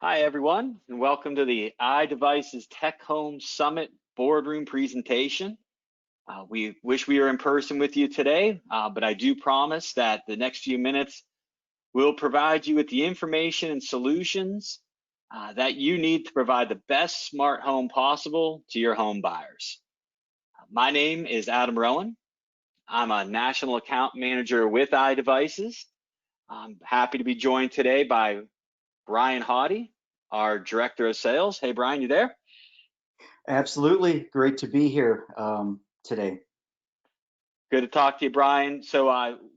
Hi, everyone, and welcome to the iDevices Tech Home Summit boardroom presentation. We wish we were in person with you today, but I do promise that the next few minutes will provide you with the information and solutions that you need to provide the best smart home possible to your home buyers. My name is Adam Rowan. I'm a national account manager with iDevices. I'm happy to be joined today by Brian Haughty, our Director of Sales. Hey, Brian, you there? Absolutely. Great to be here today. Good to talk to you, Brian. So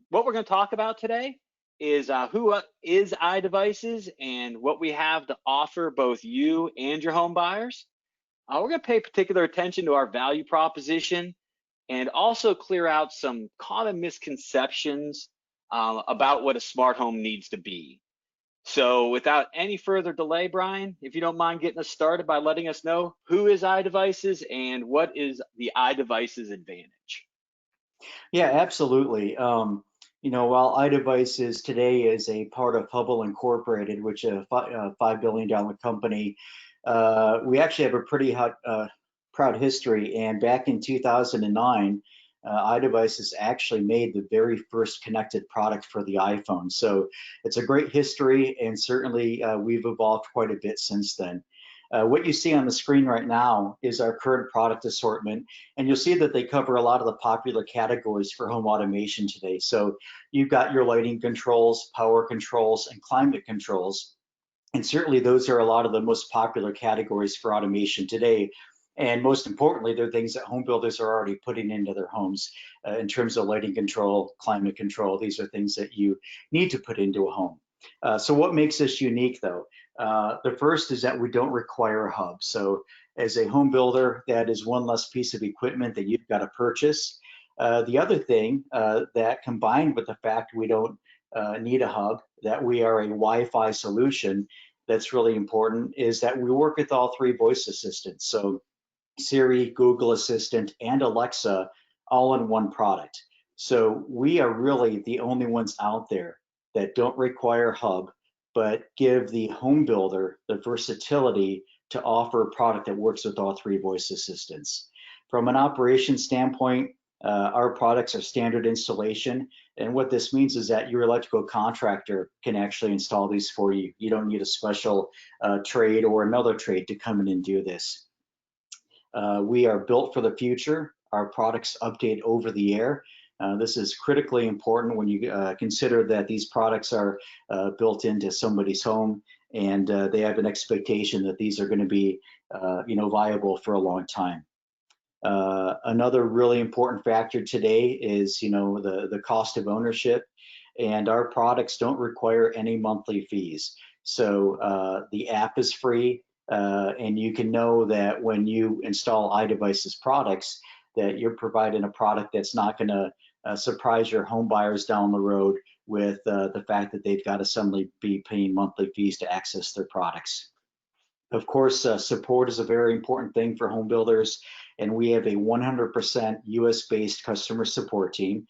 what we're going to talk about today is who is iDevices and what we have to offer both you and your home buyers. We're going to pay particular attention to our value proposition and also clear out some common misconceptions about what a smart home needs to be. So without any further delay, Brian, if you don't mind getting us started by letting us know who is iDevices and what is the iDevices advantage. Yeah, absolutely. While iDevices today is a part of Hubble Incorporated, which is a $5 billion company, we actually have a pretty proud history. And back in 2009, iDevices actually made the very first connected product for the iPhone. So it's a great history, and certainly we've evolved quite a bit since then. What you see on the screen right now is our current product assortment, and you'll see that they cover a lot of the popular categories for home automation today. So you've got your lighting controls, power controls, and climate controls. And certainly those are a lot of the most popular categories for automation today. And most importantly, they're things that home builders are already putting into their homes in terms of lighting control, climate control. These are things that you need to put into a home. So what makes us unique though? The first is that we don't require a hub. So as a home builder, that is one less piece of equipment that you've got to purchase. The other thing that combined with the fact we don't need a hub, that we are a Wi-Fi solution that's really important, is that we work with all three voice assistants. So Siri, Google Assistant, and Alexa all in one product. So we are really the only ones out there that don't require hub, but give the home builder the versatility to offer a product that works with all three voice assistants. From an operations standpoint, our products are standard installation. And what this means is that your electrical contractor can actually install these for you. You don't need a special trade or another trade to come in and do this. We are built for the future. Our products update over the air. This is critically important when you consider that these products are built into somebody's home, and they have an expectation that these are going to be, viable for a long time. Another really important factor today is, the cost of ownership, and our products don't require any monthly fees. So the app is free, and you can know that when you install iDevices products, that you're providing a product that's not going to surprise your home buyers down the road with the fact that they've got to suddenly be paying monthly fees to access their products. Of course, support is a very important thing for home builders, and we have a 100% US-based customer support team,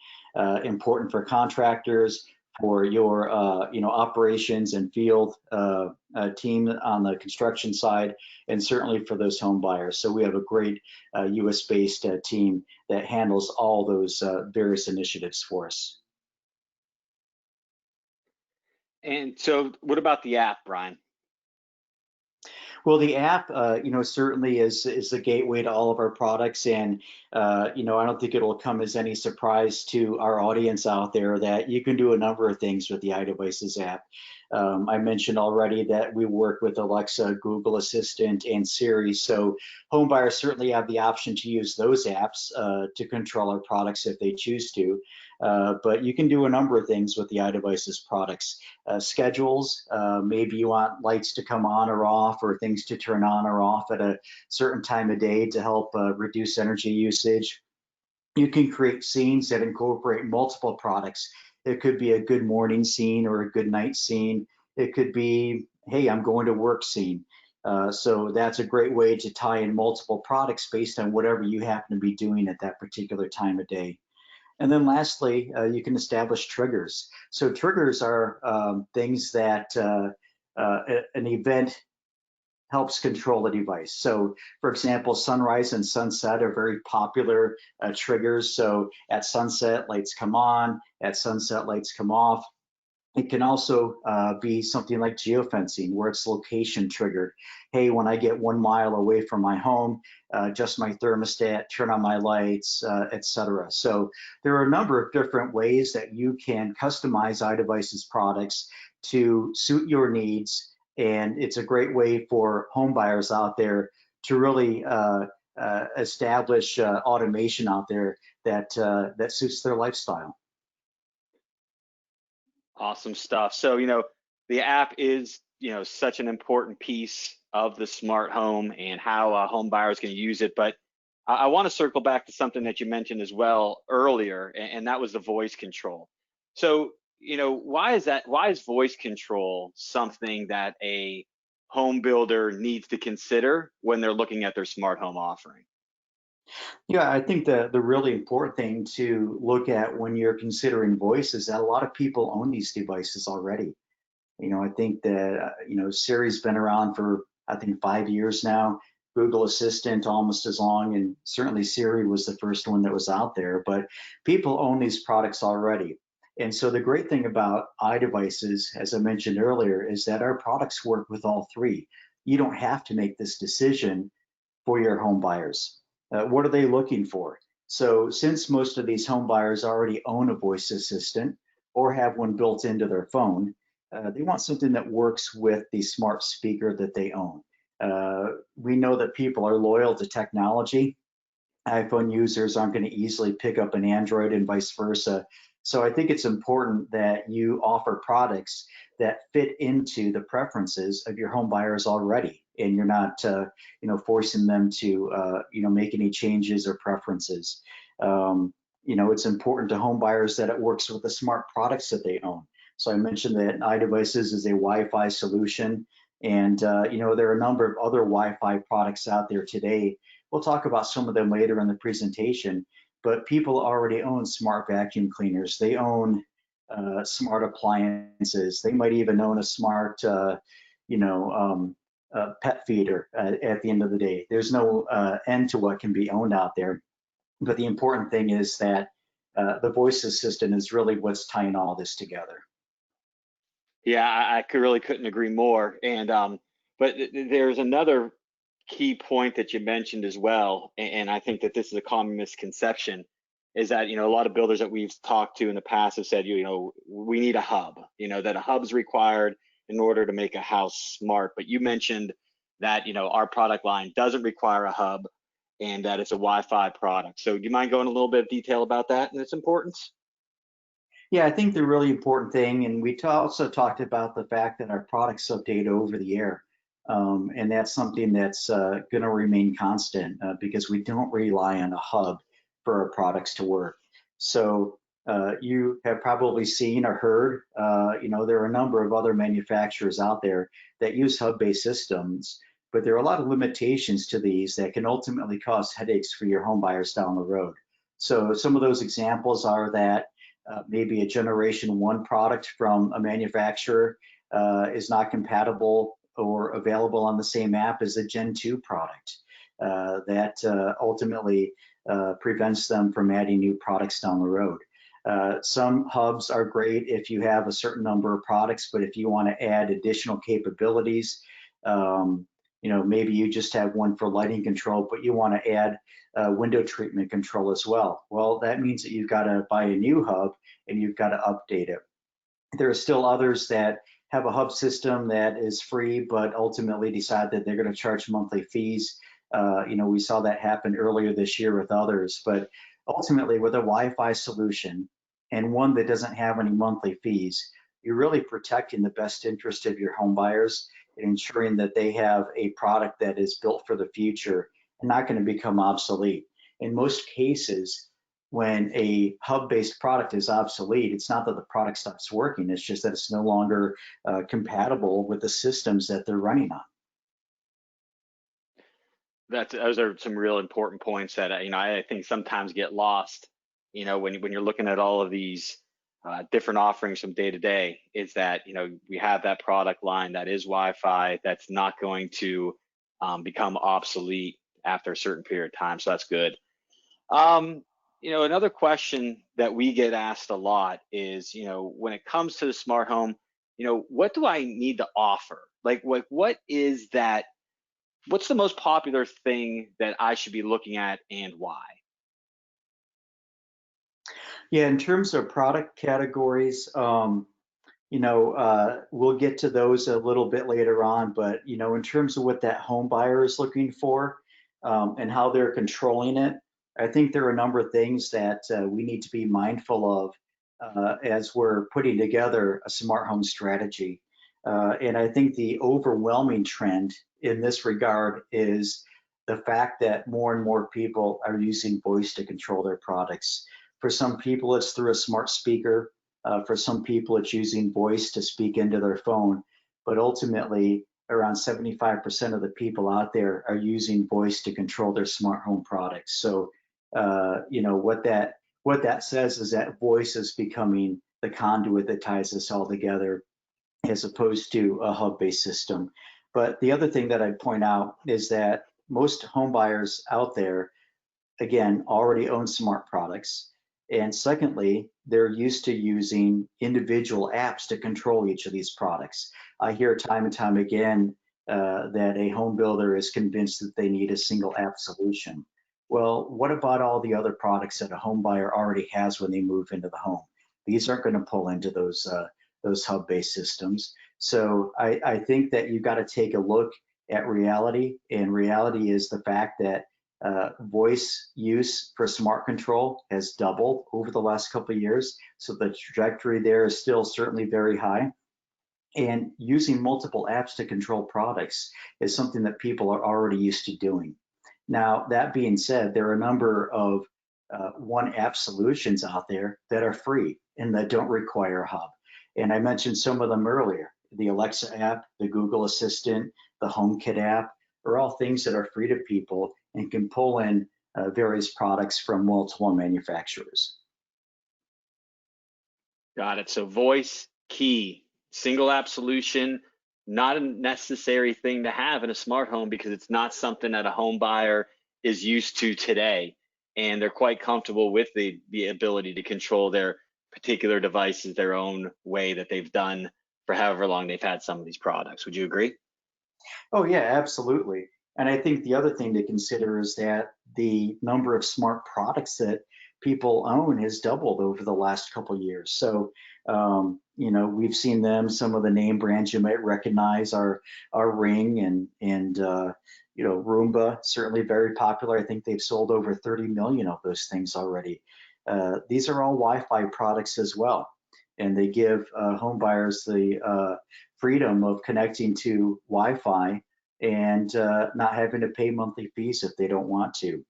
important for contractors, for your operations and field team on the construction side, and certainly for those home buyers. So we have a great US-based team that handles all those various initiatives for us. And so what about the app, Brian? Well, the app, certainly is the gateway to all of our products, and I don't think it'll come as any surprise to our audience out there that you can do a number of things with the iDevices app. I mentioned already that we work with Alexa, Google Assistant, and Siri, so home buyers certainly have the option to use those apps to control our products if they choose to. But you can do a number of things with the iDevices products. Schedules, maybe you want lights to come on or off, or things to turn on or off at a certain time of day to help reduce energy usage. You can create scenes that incorporate multiple products. It could be a good morning scene or a good night scene. It could be, hey, I'm going to work scene. So that's a great way to tie in multiple products based on whatever you happen to be doing at that particular time of day. And then lastly, you can establish triggers. So triggers are things that an event helps control the device. So for example, sunrise and sunset are very popular triggers. So at sunset, lights come on, at sunset, lights come off. It can also be something like geofencing, where it's location triggered. Hey, when I get 1 mile away from my home, adjust my thermostat, turn on my lights, etc. So there are a number of different ways that you can customize iDevices products to suit your needs, and it's a great way for home buyers out there to really establish automation out there that suits their lifestyle. Awesome stuff. So, the app is, such an important piece of the smart home and how home buyers can use it. But I want to circle back to something that you mentioned as well earlier, and that was the voice control. So, why is that? Why is voice control something that a home builder needs to consider when they're looking at their smart home offering? Yeah, I think the really important thing to look at when you're considering voice is that a lot of people own these devices already. I think that Siri's been around for, I think, 5 years now. Google Assistant almost as long, and certainly Siri was the first one that was out there. But people own these products already. And so the great thing about iDevices, as I mentioned earlier, is that our products work with all three. You don't have to make this decision for your home buyers. What are they looking for? So since most of these home buyers already own a voice assistant or have one built into their phone, they want something that works with the smart speaker that they own. We know that people are loyal to technology. iPhone users aren't going to easily pick up an Android and vice versa. So I think it's important that you offer products that fit into the preferences of your home buyers already, and you're not, forcing them to, make any changes or preferences. It's important to home buyers that it works with the smart products that they own. So I mentioned that iDevices is a Wi-Fi solution, and there are a number of other Wi-Fi products out there today. We'll talk about some of them later in the presentation, but people already own smart vacuum cleaners. They own smart appliances. They might even own a smart, pet feeder at the end of the day. There's no end to what can be owned out there. But the important thing is that the voice assistant is really what's tying all this together. Yeah, I really couldn't agree more. And but there's another key point that you mentioned as well, and I think that this is a common misconception, is that a lot of builders that we've talked to in the past have said we need a hub, that a hub is required in order to make a house smart. But you mentioned that our product line doesn't require a hub and that it's a Wi-Fi product. So do you mind going a little bit of detail about that and its importance? Yeah, I think the really important thing, and we also talked about the fact that our products update over the air. And that's something that's going to remain constant because we don't rely on a hub for our products to work. So you have probably seen or heard, there are a number of other manufacturers out there that use hub-based systems, but there are a lot of limitations to these that can ultimately cause headaches for your home buyers down the road. So some of those examples are that maybe a generation one product from a manufacturer is not compatible or available on the same app as a Gen 2 product. That ultimately prevents them from adding new products down the road. Some hubs are great if you have a certain number of products, but if you want to add additional capabilities, maybe you just have one for lighting control, but you want to add window treatment control as well. Well, that means that you've got to buy a new hub and you've got to update it. There are still others that have a hub system that is free, but ultimately decide that they're going to charge monthly fees. We saw that happen earlier this year with others, but ultimately with a Wi-Fi solution and one that doesn't have any monthly fees, you're really protecting the best interest of your home buyers and ensuring that they have a product that is built for the future and not going to become obsolete. In most cases, when a hub-based product is obsolete, it's not that the product stops working, it's just that it's no longer compatible with the systems that they're running on. Those are some real important points that I think sometimes get lost. When you're looking at all of these different offerings from day to day is that, we have that product line that is Wi-Fi that's not going to become obsolete after a certain period of time. So that's good. Another question that we get asked a lot is, when it comes to the smart home, what do I need to offer? Like, what is that? What's the most popular thing that I should be looking at and why? Yeah, in terms of product categories, we'll get to those a little bit later on, but in terms of what that home buyer is looking for and how they're controlling it, I think there are a number of things that we need to be mindful of as we're putting together a smart home strategy. And I think the overwhelming trend in this regard is the fact that more and more people are using voice to control their products. For some people, it's through a smart speaker. For some people, it's using voice to speak into their phone. But ultimately, around 75% of the people out there are using voice to control their smart home products. So, what that says is that voice is becoming the conduit that ties us all together, as opposed to a hub-based system. But the other thing that I'd point out is that most home buyers out there, again, already own smart products. And secondly, they're used to using individual apps to control each of these products. I hear time and time again that a home builder is convinced that they need a single app solution. Well, what about all the other products that a home buyer already has when they move into the home? These aren't going to pull into those hub-based systems. So I think that you've got to take a look at reality, and reality is the fact that voice use for smart control has doubled over the last couple of years. So the trajectory there is still certainly very high. And using multiple apps to control products is something that people are already used to doing. Now, that being said, there are a number of one app solutions out there that are free and that don't require a hub. And I mentioned some of them earlier. The Alexa app, the Google Assistant, the HomeKit app are all things that are free to people and can pull in various products from multiple manufacturers. Got it. So voice key, single app solution, not a necessary thing to have in a smart home because it's not something that a home buyer is used to today. And they're quite comfortable with the ability to control their particular devices their own way that they've done for however long they've had some of these products. Would you agree? Oh yeah, absolutely. And I think the other thing to consider is that the number of smart products that people own has doubled over the last couple of years. So, we've seen them. Some of the name brands you might recognize are Ring and Roomba, certainly very popular. I think they've sold over 30 million of those things already. These are all Wi-Fi products as well, and they give home buyers the freedom of connecting to Wi-Fi and not having to pay monthly fees if they don't want to.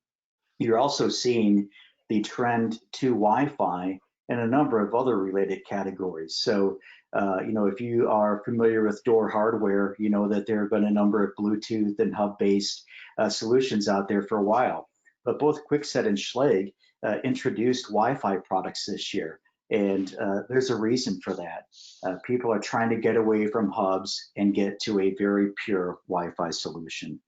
You're also seeing the trend to Wi-Fi and a number of other related categories. So, if you are familiar with door hardware, you know that there have been a number of Bluetooth and hub-based solutions out there for a while. But both Kwikset and Schlage introduced Wi-Fi products this year. And there's a reason for that. People are trying to get away from hubs and get to a very pure Wi-Fi solution.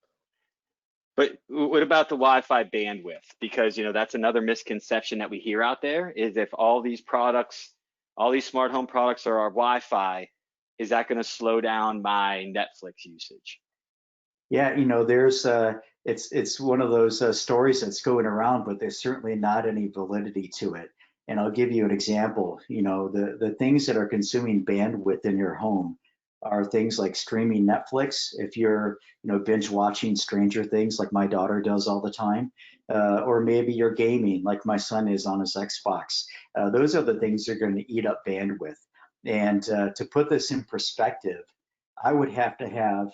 But what about the Wi-Fi bandwidth? Because that's another misconception that we hear out there is if all these products, all these smart home products are our Wi-Fi, is that going to slow down my Netflix usage? Yeah, it's one of those stories that's going around, but there's certainly not any validity to it. And I'll give you an example. The things that are consuming bandwidth in your home are things like streaming Netflix, if you're, binge watching Stranger Things like my daughter does all the time, or maybe you're gaming like my son is on his Xbox. Those are the things that are going to eat up bandwidth. And to put this in perspective, I would have to have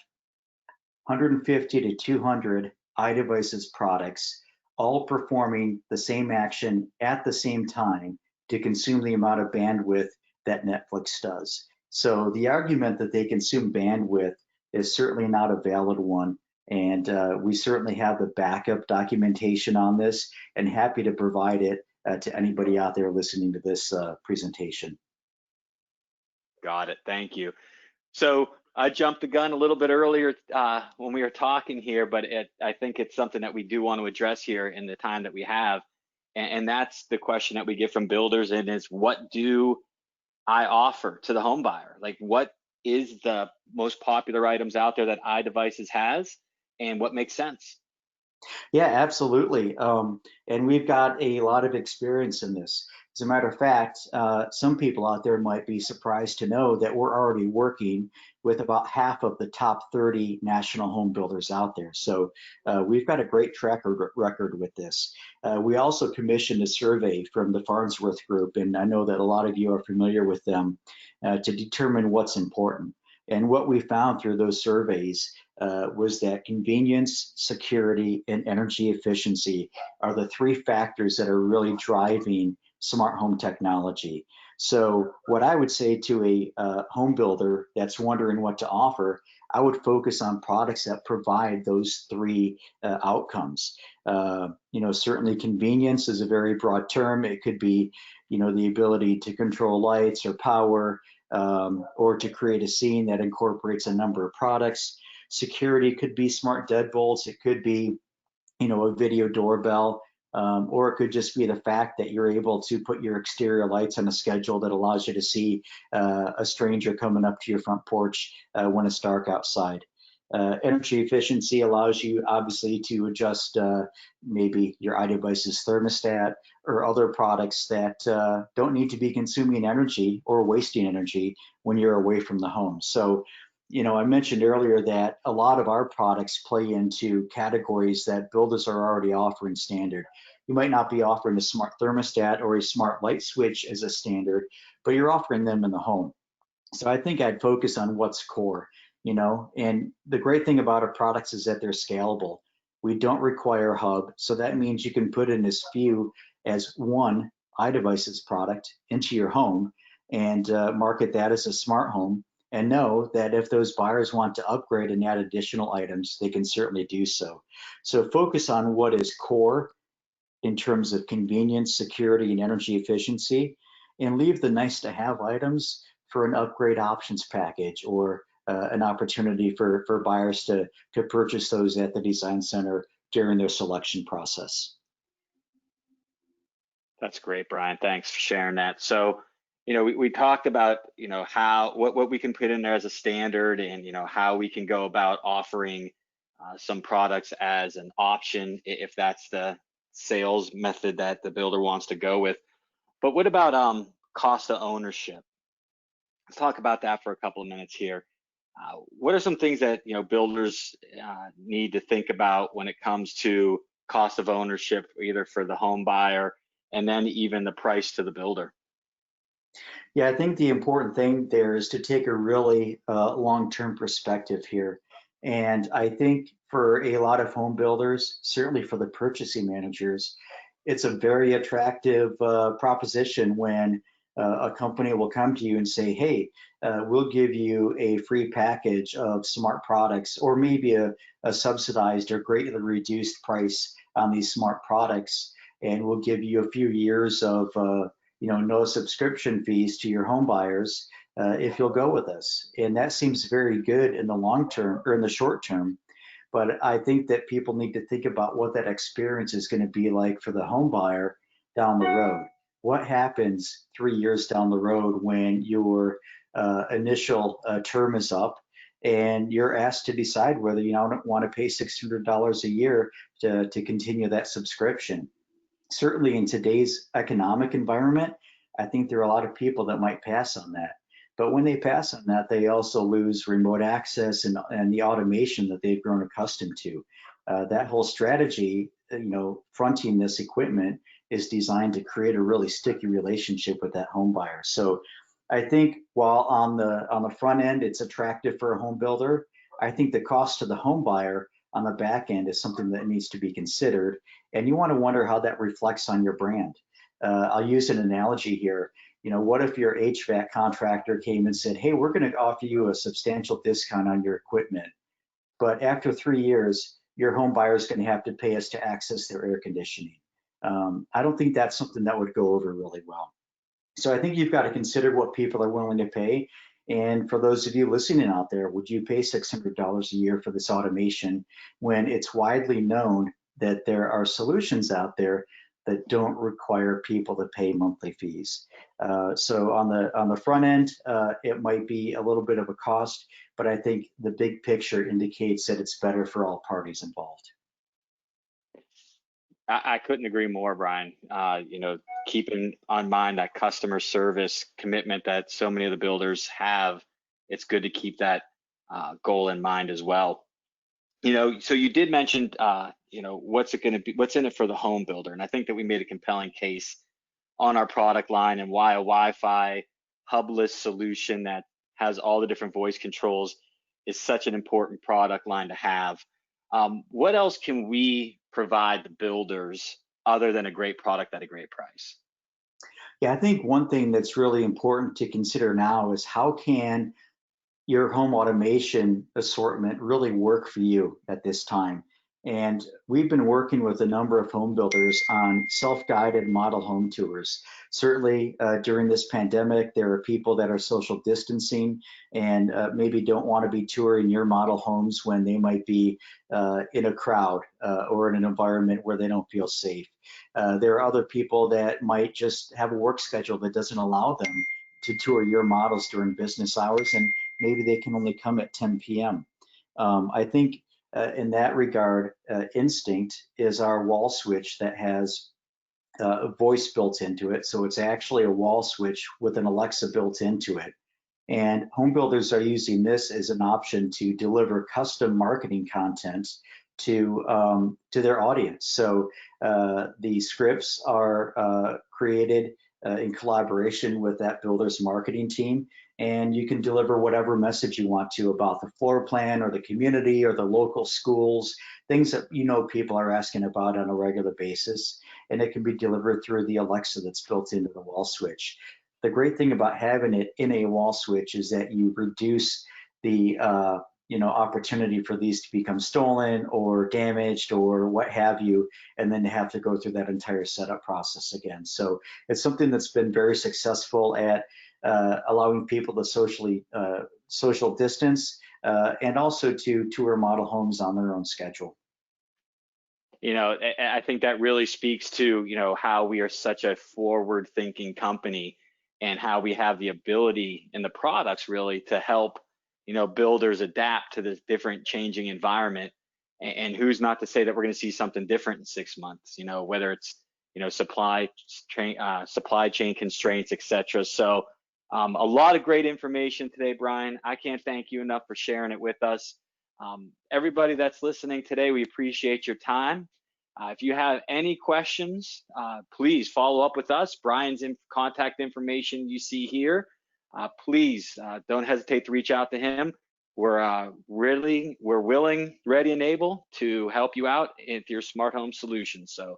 150 to 200 iDevices products, all performing the same action at the same time to consume the amount of bandwidth that Netflix does. So the argument that they consume bandwidth is certainly not a valid one. And we certainly have the backup documentation on this and happy to provide it to anybody out there listening to this presentation. Got it. Thank you. So I jumped the gun a little bit earlier when we were talking here, but I think it's something that we do want to address here in the time that we have. And that's the question that we get from builders, and is, what do I offer to the home buyer? Like, what is the most popular items out there that iDevices has, and what makes sense? Yeah, absolutely. And we've got a lot of experience in this. As a matter of fact, some people out there might be surprised to know that we're already working with about half of the top 30 national home builders out there. So we've got a great track record with this. We also commissioned a survey from the Farnsworth Group, and I know that a lot of you are familiar with them, to determine what's important. And what we found through those surveys was that convenience, security, and energy efficiency are the three factors that are really driving smart home technology. So what I would say to a home builder that's wondering what to offer, I would focus on products that provide those three outcomes. Certainly convenience is a very broad term. It could be, the ability to control lights or power, or to create a scene that incorporates a number of products. Security could be smart deadbolts. It could be, a video doorbell, or it could just be the fact that you're able to put your exterior lights on a schedule that allows you to see a stranger coming up to your front porch when it's dark outside. Energy efficiency allows you obviously to adjust maybe your iDevices thermostat or other products that don't need to be consuming energy or wasting energy when you're away from the home. So, I mentioned earlier that a lot of our products play into categories that builders are already offering standard. You might not be offering a smart thermostat or a smart light switch as a standard, but you're offering them in the home. So I think I'd focus on what's core, and the great thing about our products is that they're scalable. We don't require a hub, so that means you can put in as few as one iDevices product into your home and market that as a smart home, and know that if those buyers want to upgrade and add additional items, they can certainly do so. So focus on what is core in terms of convenience, security, and energy efficiency, and leave the nice to have items for an upgrade options package, or an opportunity for buyers to purchase those at the design center during their selection process. That's great, Brian. Thanks for sharing that. So, we talked about, what we can put in there as a standard, and, how we can go about offering some products as an option if that's the sales method that the builder wants to go with. But what about cost of ownership? Let's talk about that for a couple of minutes here. What are some things that builders need to think about when it comes to cost of ownership, either for the home buyer and then even the price to the builder? Yeah, I think the important thing there is to take a really long-term perspective here. And I think for a lot of home builders, certainly for the purchasing managers, it's a very attractive proposition when a company will come to you and say, hey, we'll give you a free package of smart products, or maybe a subsidized or greatly reduced price on these smart products. And we'll give you a few years of no subscription fees to your home buyers if you'll go with us. And that seems very good in the long term, or in the short term. But I think that people need to think about what that experience is going to be like for the home buyer down the road. What happens 3 years down the road when your initial term is up and you're asked to decide whether you don't want to pay $600 a year to continue that subscription? Certainly in today's economic environment, I think there are a lot of people that might pass on that. But when they pass on that, they also lose remote access and the automation that they've grown accustomed to. That whole strategy, fronting this equipment, is designed to create a really sticky relationship with that home buyer. So I think while on the front end it's attractive for a home builder, I think the cost to the home buyer on the back end is something that needs to be considered. And you want to wonder how that reflects on your brand. I'll use an analogy here. What if your HVAC contractor came and said, hey, we're going to offer you a substantial discount on your equipment, but after 3 years, your home buyer is going to have to pay us to access their air conditioning. I don't think that's something that would go over really well. So I think you've got to consider what people are willing to pay. And for those of you listening out there, would you pay $600 a year for this automation when it's widely known that there are solutions out there that don't require people to pay monthly fees? So on the front end, it might be a little bit of a cost, but I think the big picture indicates that it's better for all parties involved. I couldn't agree more, Brian. Keeping on mind that customer service commitment that so many of the builders have, it's good to keep that goal in mind as well. So you did mention, what's it going to be, what's in it for the home builder, and I think that we made a compelling case on our product line and why a Wi-Fi hubless solution that has all the different voice controls is such an important product line to have. What else can we provide the builders other than a great product at a great price? Yeah, I think one thing that's really important to consider now is how can your home automation assortment really work for you at this time. And we've been working with a number of home builders on self-guided model home tours. Certainly during this pandemic, there are people that are social distancing and maybe don't want to be touring your model homes when they might be in a crowd or in an environment where they don't feel safe. There are other people that might just have a work schedule that doesn't allow them to tour your models during business hours, and maybe they can only come at 10 p.m. I think in that regard, Instinct is our wall switch that has a voice built into it. So it's actually a wall switch with an Alexa built into it. And home builders are using this as an option to deliver custom marketing content to their audience. So the scripts are created in collaboration with that builder's marketing team, and you can deliver whatever message you want to about the floor plan or the community or the local schools, things that people are asking about on a regular basis, and it can be delivered through the Alexa that's built into the wall switch. The great thing about having it in a wall switch is that you reduce the opportunity for these to become stolen or damaged or what have you, and then to have to go through that entire setup process again. So it's something that's been very successful at allowing people to social distance and also to tour model homes on their own schedule. I think that really speaks to, how we are such a forward-thinking company and how we have the ability in the products really to help, builders adapt to this different changing environment. And who's not to say that we're going to see something different in 6 months, whether it's, supply chain constraints, etc. So a lot of great information today, Brian. I can't thank you enough for sharing it with us. Everybody that's listening today, we appreciate your time. If you have any questions, please follow up with us. Brian's contact information you see here. Please don't hesitate to reach out to him. We're willing, ready, and able to help you out with your smart home solutions. So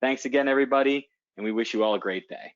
thanks again, everybody, and we wish you all a great day.